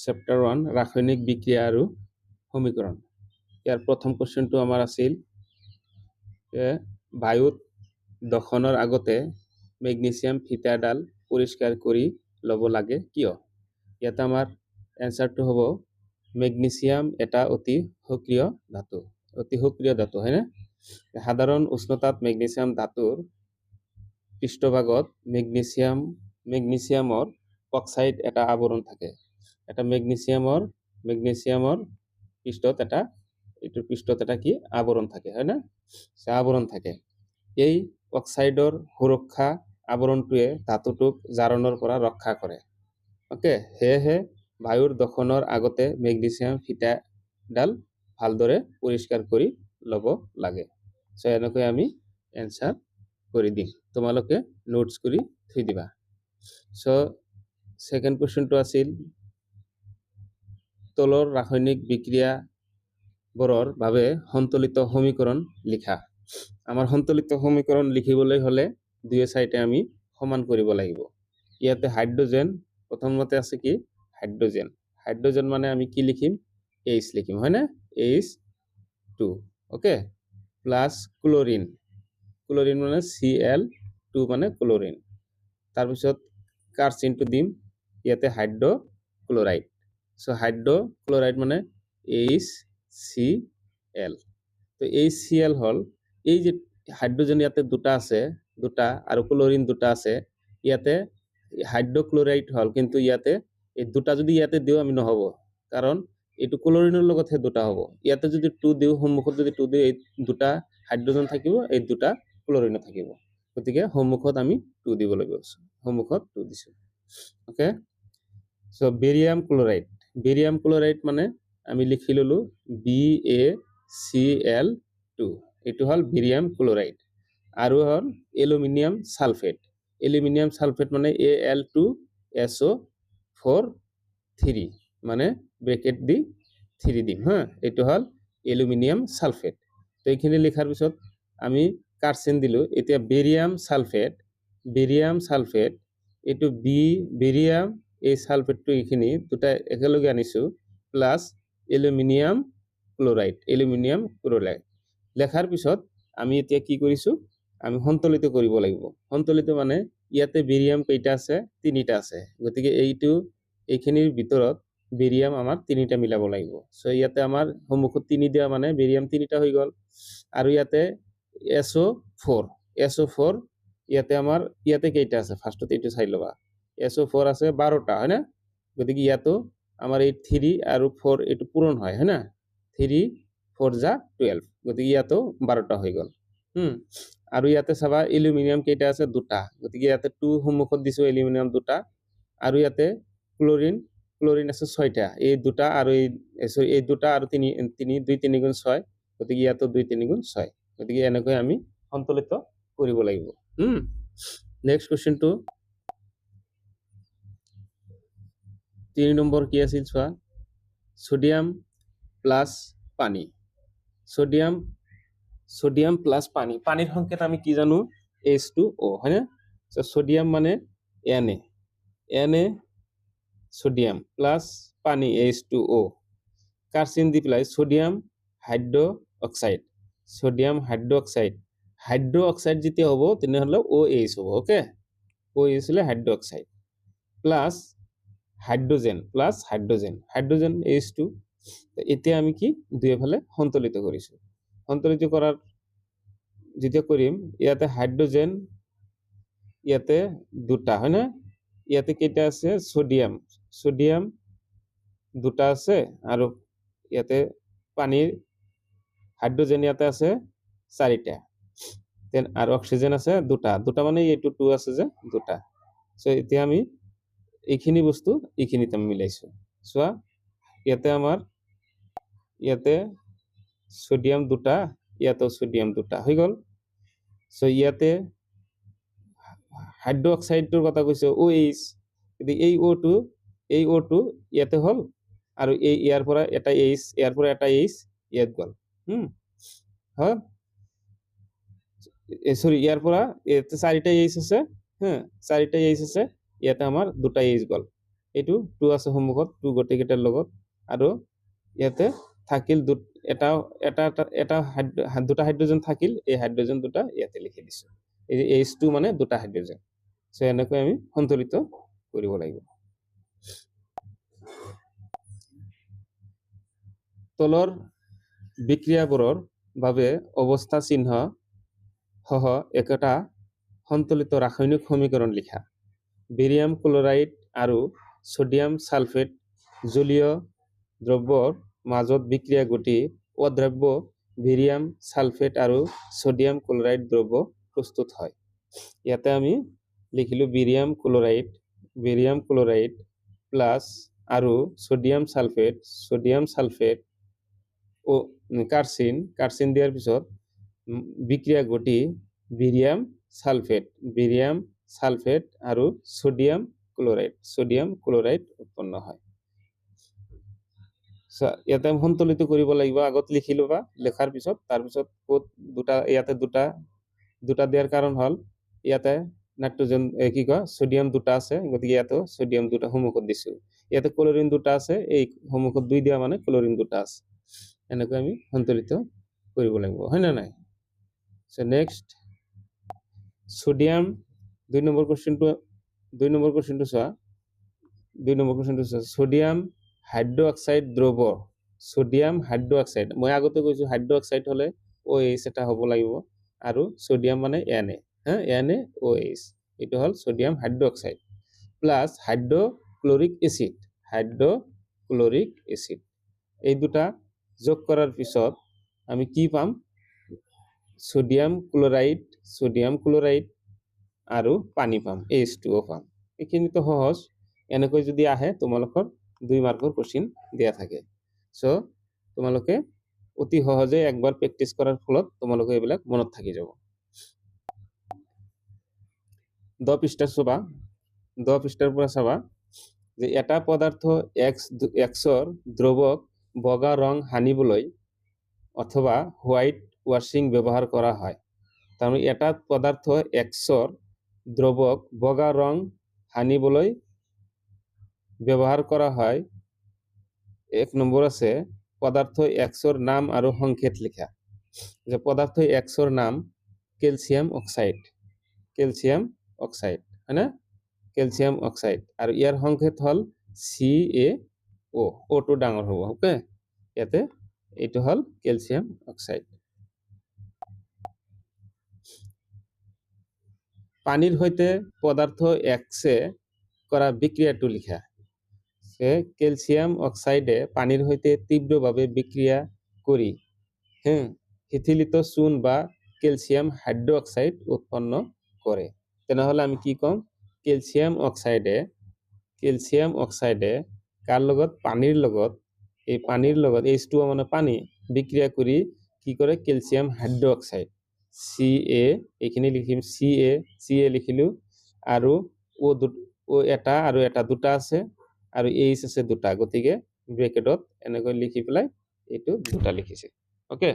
Chapter 1 ৰাসায়নিক বিক্ৰিয়া আৰু সমীকৰণ। ইয়াৰ প্ৰথম কোৱেশ্চনটো আমাৰ আছিল বায়ুত দহনৰ আগতে মেগনেছিয়াম ফিতাডাল পৰিষ্কাৰ কৰি ল'ব লাগে কিয়? ইয়াত আমাৰ এনসাৰটো হ'ব মেগনেছিয়াম এটা অতি সক্ৰিয় ধাতু হয়নে? সাধাৰণ উষ্ণতাত মেগনেছিয়াম ধাতুৰ পৃষ্ঠভাগত মেগনেছিয়ামৰ অক্সাইড এটা আৱৰণ থাকে। এটা মেগনেছিয়ামৰ পৃষ্ঠত এটা কি আৱৰণ থাকে হয় না? আৱৰণ থাকে। এই অক্সাইডৰ সুৰক্ষা আৱৰণটোৱে ধাতুটোক জাৰণৰ পৰা ৰক্ষা কৰে। ওকে, সেয়েহে বায়ুৰ দহনৰ আগতে মেগনেছিয়াম ফিতাডাল ভালদৰে পৰিষ্কাৰ কৰি ল'ব লাগে। সো এনেকৈ আমি এনসাৰ কৰি দিম, তোমালোকে নোটস কৰি থৈ দিবা। সো সেকেন্ড কোৱেশ্চনটো আছিল তলৰ ৰাসায়নিক বিক্ৰিয়াবোৰৰ বাবে সন্তুলিত সমীকৰণ লিখা। আমাৰ সন্তুলিত সমীকৰণ লিখিবলৈ হলে দুয়ে চাইডে আমি সমান কৰিব লাগিব। ইয়াতে হাইড্ৰোজেন প্ৰথমতে আছে কি হাইড্ৰোজেন মানে আমি কি লিখিম H লিখিম হয় না? H2 ওকে প্লাস ক্লোরিন মানে Cl2 মানে ক্লোরিন। তাৰপিছত কার্চিনটো দিম ইয়াতে হাইড্রোক্লোরাইড। সো হাইড্রোক্লোরাইড মানে HCl। তো HCl হল এই যে হাইড্রোজেন ইয়াতে দুটা আৰু ক্লোরিন দুটা আছে, ইয়াতে হাইড্রোক্লোরাইড হল, কিন্তু ইয়াতে এই দুটা যদি ইয়াতে দিও আমি নহব, কারণ এইটো ক্লোৰিনৰ লগতহে দুটা হ'ব। ইয়াতে যদি 2 দিও, সন্মুখত যদি 2 দিও, এই দুটা হাইড্ৰোজেন থাকিব, এই দুটা ক্লোরিন থাকিব। গতিকে সন্মুখত আমি 2 দিব লাগিব। সন্মুখত 2 দিছো। ওকে, সো বেৰিয়াম ক্লোৰাইড মানে আমি লিখি ললো BaCl2, এইটো হল বেৰিয়াম ক্লোৰাইড। আৰু হল এলুমিনিয়াম সালফেট মানে Al2SO4 মানে ব্ৰেকেট দি 3 দিম হা, এইটো হল এলুমিনিয়াম সালফেট। তো এইখিনি লিখাৰ পিছত আমি কাৰ্চিন দিলো। এতিয়া বেৰিয়াম সালফেট এইটো বেৰিয়াম এই সালফেটটো এইখিনি দুটা একেলগে আনিছো প্লাস এলুমিনিয়াম ক্লোৰাইড লেখাৰ পিছত আমি এতিয়া কি কৰিছো, আমি সন্তুলিত কৰিব লাগিব। সন্তুলিত মানে ইয়াতে বেৰিয়াম কেইটা আছে? 3টা আছে। গতিকে এইখিনিৰ ভিতৰত বেৰিয়াম আমাৰ 3টা মিলাব লাগিব। সো ইয়াতে আমাৰ সন্মুখত 3 দিয়া মানে বেৰিয়াম 3টা হৈ গল। আৰু ইয়াতে SO4 ইয়াতে কেইটা আছে ফাৰ্ষ্টত এইটো চাই লবা। SO4 আছে 12টা হয় না? গতিকে ইয়াতো আমাৰ এই 3 আৰু 4 এইটো পূৰণ হয় না? 3 4 যা 12, গতিকে ইয়াতো 12টা হৈ গল। আৰু ইয়াতে চাবা এলুমিনিয়াম কেইটা আছে? 2টা। গতিকে ইয়াতে 2 সন্মুখত দিছো এলুমিনিয়াম 2টা। আৰু ইয়াতে ক্লোৰিন আছে 6টা। এই 2টা আৰু এই 2টা আৰু 3 2 3 গুণ 6, গতিকে ইয়াতো 2 3 গুণ 6। গতিকে এনেকৈ আমি সন্তুলিত কৰিব লাগিব। নেক্সট কোৱেশ্চনটো 3 নম্বৰ কি আছিল চোৱা, সোডিয়াম প্লাস পানী। সোডিয়াম প্লাস পানীৰ সংকেত আমি কি জানো? H2O হয় না? সো সোডিয়াম মানে Na সোডিয়াম প্লাস পানী H2O, কার্চিন দি পেলাই সোডিয়াম হাইড্রো অক্সাইড যেতিয়া হ'ব তেনেহলে OH হ'ব। ওকে, OH হলে hydro oxide plus hydrogen H2। এতিয়া আমি কি দুইফালে সন্তুলিত কৰিছো। সন্তুলিত কৰাৰ যেতিয়া কৰিম, ইয়াতে হাইড্রোজেন ইয়াতে 2টা হয় না? ইয়াতে কেইটা আছে? সোডিয়াম 2টা আছে, আৰু ইয়াতে পানীৰ হাইড্ৰোজেন ইয়াতে আছে 4টা, দেন আৰু অক্সিজেন আছে 2টা মানে এইটো 2 আছে যে 2টা। সো এতিয়া আমি এইখিনি বস্তু এইখিনিতে আমি মিলাইছো। চোৱা ইয়াতে সোডিয়াম 2টা, ইয়াতেও সোডিয়াম 2টা হৈ গল। সো ইয়াতে হাইড্রো অক্সাইডৰ কথা কৈছে OH, কিন্তু এই O2 ইয়াতে হল, আৰু ইয়াৰ পৰা এটা H ইয়াত গল। হ্যাঁ, সৰি ইয়াৰ পৰা ইয়াতে 4টা H আছে হ্যাঁ, 4টা H আছে, ইয়াতে আমাৰ 2টা H গল। এইটো 2 আছে সন্মুখত 2 গোটেইকেইটাৰ লগত আৰু ইয়াতে থাকিল এটা এটা এটা দুটা হাইড্ৰোজেন থাকিল এই হাইড্ৰোজেন দুটা ইয়াতে লিখি দিছো এই H2 মানে দুটা হাইড্ৰোজেন সো এনেকৈ আমি সন্তুলিত কৰিব লাগিব তলৰ বিক্ৰিয়াবোৰৰ বাবে অৱস্থা চিহ্ন সহ একটা সন্তুলিত ৰাসায়নিক সমীকৰণ লিখা বেৰিয়াম ক্লোৰাইড আৰু সোডিয়াম সালফেট জলীয় দ্ৰব্যৰ মাজত বিক্ৰিয়া ঘটি অদ্ৰব্য বেৰিয়াম সালফেট আৰু সোডিয়াম ক্লোৰাইড দ্ৰব্য প্ৰস্তুত হয় ইয়াতে আমি লিখিলো বেৰিয়াম ক্লোৰাইড প্লাস আৰু সোডিয়াম সালফেট ও কাৰ্সিন দিয়াৰ পিছত বিক্ৰিয়া ঘটি বেৰিয়াম সালফেট আৰু সোডিয়াম ক্লোৰাইড উৎপন্ন হয় ইয়াতে সন্তুলিত কৰিব লাগিব আগত লিখিলো বা লেখাৰ পিছত তাৰ পিছত ক'ত ইয়াতে দুটা দিয়াৰ কাৰণ হল ইয়াতে নাইট্ৰোজেন কি কয় সোডিয়াম দুটা আছে গতিকে ইয়াতে সোডিয়াম দুটা সন্মুখত দিছো ইয়াতে ক্লোৰিন দুটা আছে এই সন্মুখত 2 দিয়া মানে ক্লোৰিন দুটা আছে এনেকৈ আমি সন্তুলিত কৰিব লাগিব হয় না নাই সো নেক্সট সোডিয়াম 2 নম্বৰ কোশ্চেনটো চোৱা সোডিয়াম হাইড্ৰক্সাইড দ্ৰৱ সোডিয়াম হাইড্ৰক্সাইড মই আগতে কৈছো হাইড্ৰক্সাইড হলে OH এটা হ'ব লাগিব আৰু সোডিয়াম মানে NaOH এটো হল সোডিয়াম হাইড্ৰক্সাইড প্লাস হাইড্ৰক্লোৰিক এসিড এই দুটা যোগ কৰাৰ পিছত আমি কি পাম সোডিয়াম ক্লোৰাইড আৰু পানী পাম H2O পাম এইখিনি তো সহজ এনেকৈ যদি আহে তোমালোকৰ 2 মাৰ্কৰ কোশ্চেন দিয়া থাকে সো তোমালোকে অতি সহজে একবাৰ প্ৰেক্টিস কৰাৰ ফলত তোমালোকে এইবিলাক মনত থাকি যাব 10 পৃষ্ঠাৰ পৰা চাবা যে এটা পদাৰ্থ Xৰ দ্ৰৱক বগা ৰং হানিবলৈ অথবা হোয়াইট ওয়াশিং ব্যবহাৰ কৰা হয় তাহলে এটা পদাৰ্থ Xৰ দ্ৰৱক বগা ৰং হানিবলৈ ব্যবহাৰ কৰা হয় এক নম্বৰ আছে পদাৰ্থ Xৰ নাম আৰু সংকেত লিখা যে পদাৰ্থ Xৰ নাম ক্যালসিয়াম অক্সাইড হয় না ক্যালসিয়াম অক্সাইড আৰু ইয়াৰ সংকেত হল CaO O টো ডাঙৰ হ'ব ওকে ইয়াতে এইটো হল ক্যালসিয়াম অক্সাইড পানীৰ সৈতে পদাৰ্থ X কৰা বিক্ৰিয়াটো লিখা ক্যালসিয়াম অক্সাইডে পানীৰ সৈতে তীব্ৰভাৱে বিক্ৰিয়া কৰি শিথিলিত চূন বা ক্যালসিয়াম হাইড্ৰক্সাইড উৎপন্ন কৰে তেনেহলে আমি কি কম ক্যালসিয়াম অক্সাইডে কাৰ লগত পানীৰ লগত এই পানীৰ লগত H2O মানে পানী বিক্ৰিয়া কৰি কি কৰে ক্যালসিয়াম হাইড্ৰক্সাইড Ca এইখিনি লিখিম Ca লিখিলো আৰু O এটা আৰু এটা দুটা আছে আৰু H আছে দুটা গতিকে ব্ৰেকেটত এনেকৈ লিখি পেলাই এইটো দুটা লিখিছে ওকে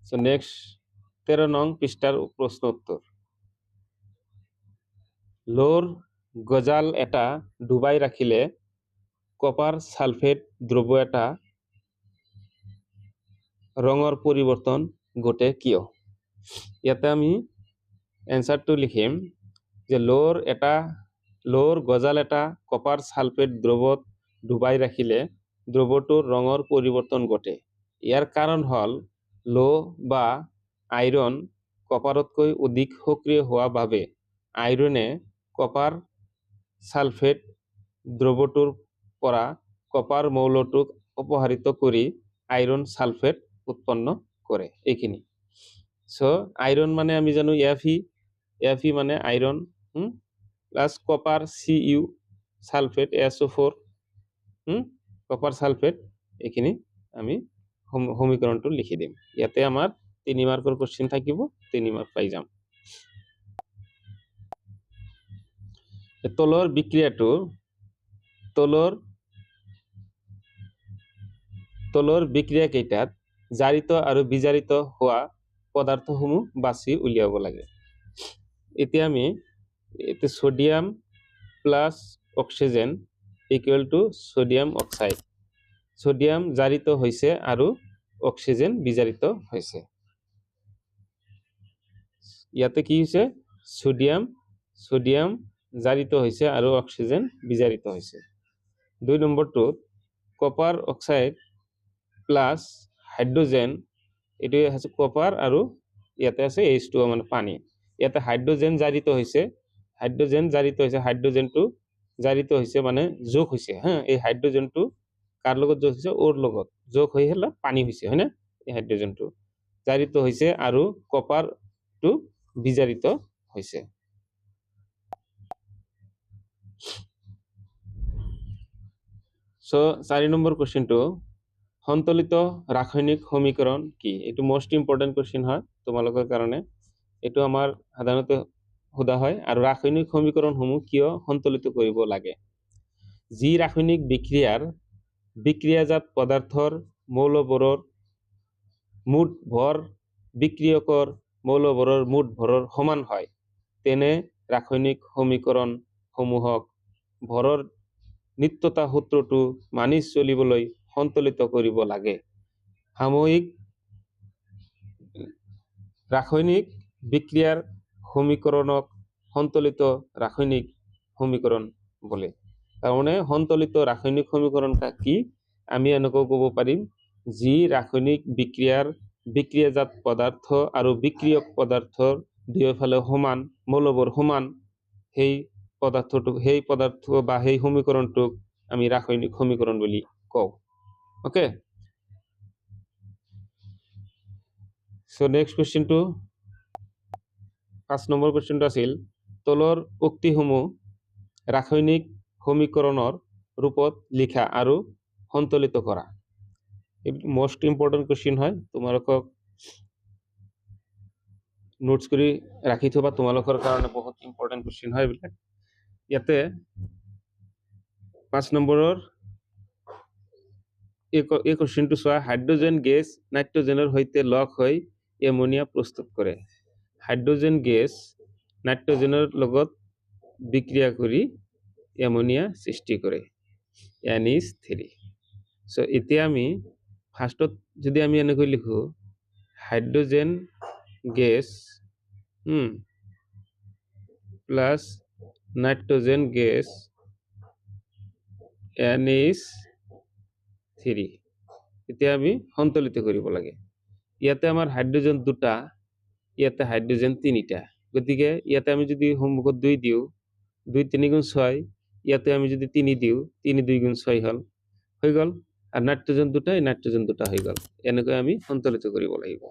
সো নেক্সট 13 নং পৃষ্ঠাৰ প্ৰশ্ন উত্তৰ লোৰ গজাল এটা ডুবাই ৰাখিলে কপাৰ সালফেট দ্ৰব্য এটা ৰঙৰ পৰিৱৰ্তন ঘটে কিয় ইয়াতে আমি এনসাৰটো লিখিম যে লোৰ গজাল এটা কপাৰ সালফেট দ্ৰৱত ডুবাই ৰাখিলে দ্ৰৱটোৰ ৰঙৰ পৰিৱৰ্তন ঘটে ইয়াৰ কাৰণ হল লো বা আইৰন কপাৰতকৈ অধিক সক্ৰিয় হোৱা বাবে আইৰনে কপাৰ সালফেট দ্ৰৱটোৰ পৰা কপাৰ মৌলটোক অপসাৰিত কৰি আইৰন সালফেট উৎপন্ন কৰে এইখিনি সো আইৰন মানে আমি জানো Fe মানে iron plus copper Cu sulphate SO4 copper sulphate এইখিনি আমি সমীকৰণটো লিখি দিম ইয়াতে আমাৰ 3 মাৰ্কৰ কোশ্চেন থাকিব 3 মাৰ্ক পাই যাম তলৰ বিক্ৰিয়াটো তলৰ বিক্ৰিয়া কেইটাত জাৰিত আৰু বিজাৰিত হোৱা পদাৰ্থসমূহ বাছি উলিয়াব লাগে এতিয়া আমি এতে sodium plus oxygen equal to sodium oxide sodium জারিত হৈছে আৰু অক্সিজেন বিজাৰিত হৈছে ইয়াতে কি হৈছে সোডিয়াম জাৰিত হৈছে আৰু অক্সিজেন বিজাৰিত হৈছে 2 নম্বৰটো কপাৰ অক্সাইড প্লাস হাইড্ৰোজেন এটো আছে কপাৰ আৰু ইয়াতে আছে H2O মানে পানী ইয়াতে হাইড্ৰোজেন জাৰিত হৈছে হাইড্ৰোজেনটো জাৰিত হৈছে মানে যোগ হৈছে হ্যাঁ এই হাইড্ৰোজেনটো কাৰ লগত যোগ হৈছে ওৰ লগত যোগ হৈ হলা পানী হৈছে হয়নে এই হাইড্ৰোজেনটো জাৰিত হৈছে আৰু কপাৰটো বিজাৰিত হৈছে সো 4 নম্বৰ কোশ্চেনটো সন্তুলিত ৰাসায়নিক সমীকৰণ কি এটো মোস্ট ইম্পৰ্টেন্ট কোশ্চেন হয় তোমালোকৰ কাৰণে এটো আমাৰ সাধাৰণতে সোধা হয় আৰু ৰাসায়নিক সমীকৰণসমূহ কিয় সন্তুলিত কৰিব লাগে যি ৰাসায়নিক বিক্ৰিয়াজাত পদাৰ্থৰ মৌলবোৰৰ মুঠ ভৰ বিক্ৰিয়কৰ মৌলবোৰৰ মুঠ ভৰৰ সমান হয় তেনে ৰাসায়নিক সমীকৰণসমূহক ভৰৰ নিত্যতা সূত্ৰটো মানি চলিবলৈ সন্তুলিত কৰিব লাগে সাময়িক ৰাসায়নিক বিক্ৰিয়াৰ সমীকৰণক সন্তুলিত ৰাসায়নিক সমীকৰণ বলে তাৰমানে সন্তুলিত ৰাসায়নিক সমীকৰণ কি আমি এনেকৈ ক'ব পাৰিম যি ৰাসায়নিক বিক্ৰিয়াজাত পদাৰ্থ আৰু বিক্ৰিয়ক পদাৰ্থৰ দুয়োফালে সমান মৌলবোৰ সমান সেই পদাৰ্থ বা সেই সমীকৰণটোক আমি ৰাসায়নিক সমীকৰণ বুলি কওঁ ওকে সো নেক্সট কোশ্চেনটো 5 নম্বৰ কোশ্চেনটো আছিল তলৰ উক্তিসমূহ ৰাসায়নিক সমীকৰণৰ ৰূপত লিখা আৰু সন্তুলিত কৰা মোস্ট ইম্পৰ্টেন্ট কোশ্চেন হয় তোমালোকক নোটস কৰি ৰাখি থবা তোমালোকৰ কাৰণে বহুত ইম্পৰ্টেন্ট কোশ্চেন হয় বিলা ইয়াতে 5 নম্বৰৰ এই কোশ্চেনটো চোৱা হাইড্ৰোজেন গেছ নাইট্ৰোজেনৰ সৈতে লগ হৈ এমোনিয়া প্ৰস্তুত কৰে হাইড্ৰোজেন গেছ নাইট্ৰোজেনৰ লগত বিক্ৰিয়া কৰি এমোনিয়া সৃষ্টি কৰে NH3 সো এতিয়া আমি ফাৰ্স্টত যদি আমি এনেকৈ লিখো hydrogen gas plus nitrogen gas NH3 এতিয়া আমি সন্তুলিত কৰিব লাগে ইয়াতে আমাৰ হাইড্ৰোজেন দুটা ইয়াতে হাইড্ৰোজেন তিনিটা গতিকে ইয়াতে আমি যদি সম্মুখত 2 দিও 2 3 গুণ 6 ইয়াতে আমি যদি 3 দিও 3 2 গুণ 6 হল হৈ গল আর নাইট্ৰোজেন দুটা হৈ গল এনেকৈ আমি সন্তুলিত কৰিব লাগিব